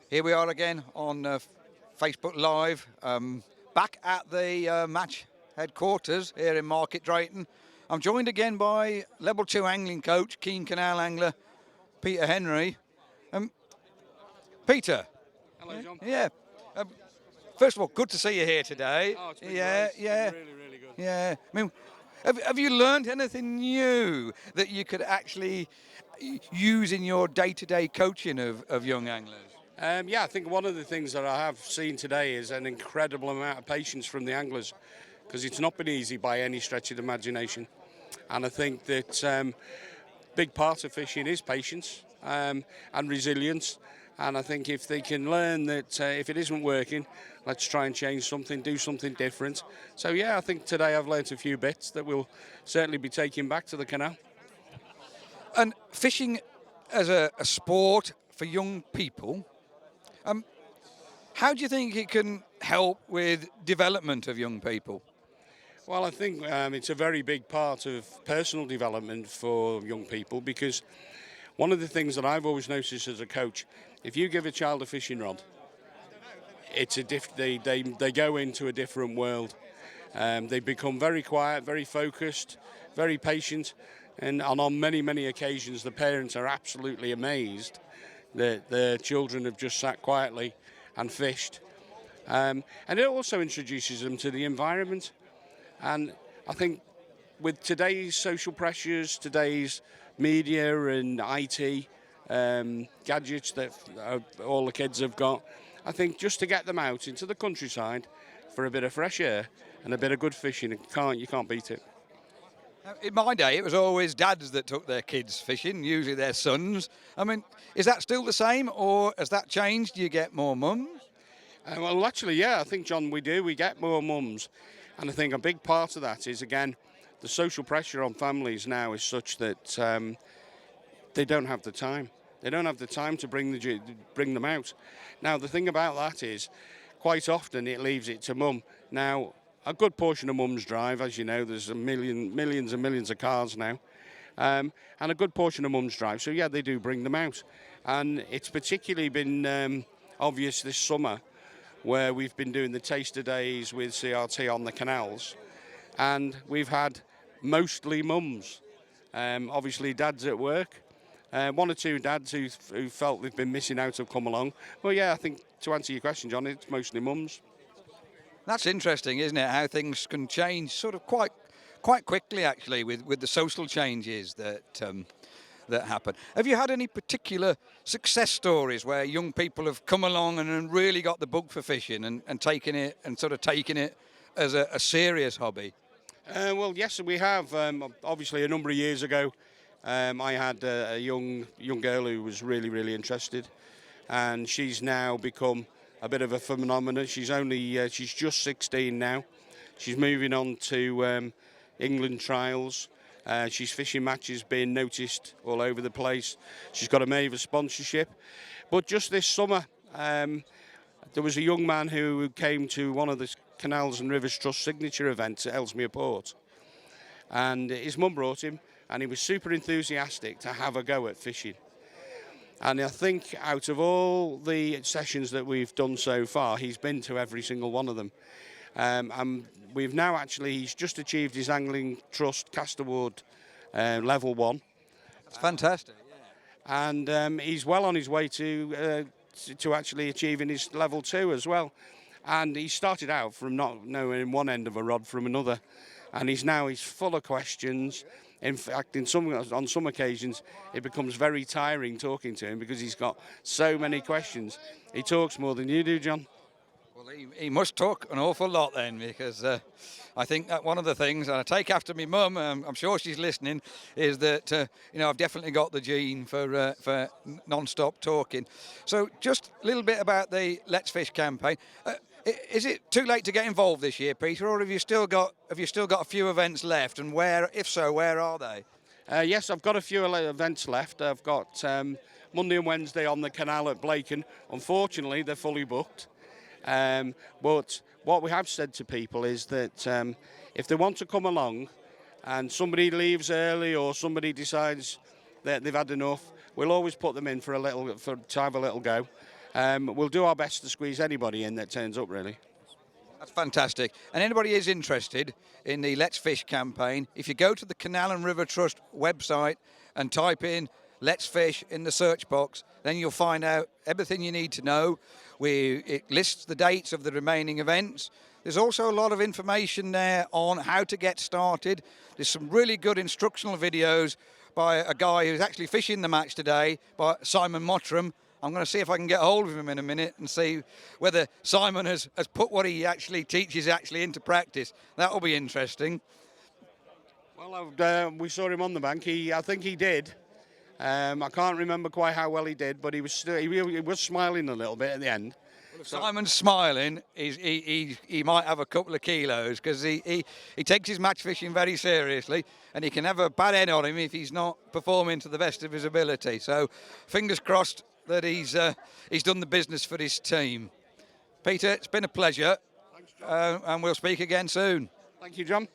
Here we are again on Facebook Live, back at the match headquarters here in Market Drayton. I'm joined again by Level 2 angling coach, keen canal angler, Peter Henry. Um, Peter. Hello, John. Yeah. Um, First of all, good to see you here today. Oh, it's been Yeah, great. It's yeah. been really, really good. Yeah. I mean, have you learned anything new that you could actually use in your day-to-day coaching of young anglers? Yeah, I think one of the things that I have seen today is an incredible amount of patience from the anglers, because it's not been easy by any stretch of the imagination. And I think that big part of fishing is patience and resilience. And I think if they can learn that if it isn't working, let's try and change something, do something different. So yeah, I think today I've learnt a few bits that we'll certainly be taking back to the canal. And fishing as a sport for young people, how do you think it can help with development of young people? Well, I think it's a very big part of personal development for young people, because one of the things that I've always noticed as a coach, if you give a child a fishing rod, it's they go into a different world. They become very quiet, very focused, very patient, and on many, many occasions the parents are absolutely amazed that their children have just sat quietly and fished. And it also introduces them to the environment. And I think with today's social pressures, today's media and IT gadgets that all the kids have got, I think just to get them out into the countryside for a bit of fresh air and a bit of good fishing, you can't beat it. In my day, it was always dads that took their kids fishing, usually their sons. I mean, is that still the same, or has that changed? Do you get more mums? Well, actually, yeah, I think, John, we do. We get more mums. And I think a big part of that is, again, the social pressure on families now is such that they don't have the time. They don't have the time to bring them out. Now, the thing about that is, quite often it leaves it to mum. Now, a good portion of mums drive, as you know. There's millions and millions of cars now. And a good portion of mums drive. So, yeah, they do bring them out. And it's particularly been obvious this summer, where we've been doing the taster days with CRT on the canals, and we've had mostly mums. Obviously, dads at work. One or two dads who felt they've been missing out have come along. Well, yeah, I think to answer your question, John, it's mostly mums. That's interesting, isn't it? How things can change sort of quite quickly, actually, with the social changes that happen. Have you had any particular success stories where young people have come along and really got the bug for fishing and taken it as a serious hobby? Well, yes, we have. Obviously, a number of years ago, I had a young girl who was really, really interested, and she's now become a bit of a phenomenon. She's just 16 now. She's moving on to England trials. She's fishing matches being noticed all over the place. She's got a Maver sponsorship. But just this summer, there was a young man who came to one of the Canals and Rivers Trust signature events at Ellesmere Port. And his mum brought him, and he was super enthusiastic to have a go at fishing. And I think out of all the sessions that we've done so far, he's been to every single one of them. And he's just achieved his Angling Trust Cast Award level 1. That's fantastic. Yeah. And he's well on his way to actually achieving his level 2 as well. And he started out from not knowing one end of a rod from another, and he's full of questions. In fact, on some occasions, it becomes very tiring talking to him because he's got so many questions. He talks more than you do, John. Well, he must talk an awful lot then, because I think that one of the things, and I take after me mum, I'm sure she's listening, is that I've definitely got the gene for non-stop talking. So just a little bit about the Let's Fish campaign. Is it too late to get involved this year, Peter, or have you still got a few events left? And where, if so, where are they? Yes, I've got a few events left. I've got Monday and Wednesday on the canal at Blaken. Unfortunately, they're fully booked. But what we have said to people is that if they want to come along and somebody leaves early or somebody decides that they've had enough, we'll always put them in to have a little go. we'll do our best to squeeze anybody in that turns up, really. That's fantastic. And anybody is interested in the Let's Fish campaign, if you go to the Canal and River Trust website and type in Let's Fish in the search box, then you'll find out everything you need to know. It lists the dates of the remaining events. There's also a lot of information there on how to get started. There's some really good instructional videos by a guy who's actually fishing the match today, by Simon Mottram. I'm going to see if I can get hold of him in a minute and see whether Simon has put what he actually teaches actually into practice. That will be interesting. Well, we saw him on the bank. I think he did. I can't remember quite how well he did, but he was smiling a little bit at the end. Well, if Simon's smiling, he might have a couple of kilos, because he takes his match fishing very seriously, and he can have a bad head on him if he's not performing to the best of his ability. So fingers crossed that he's done the business for his team. Peter, it's been a pleasure. Thanks, John. And we'll speak again soon. Thank you, John.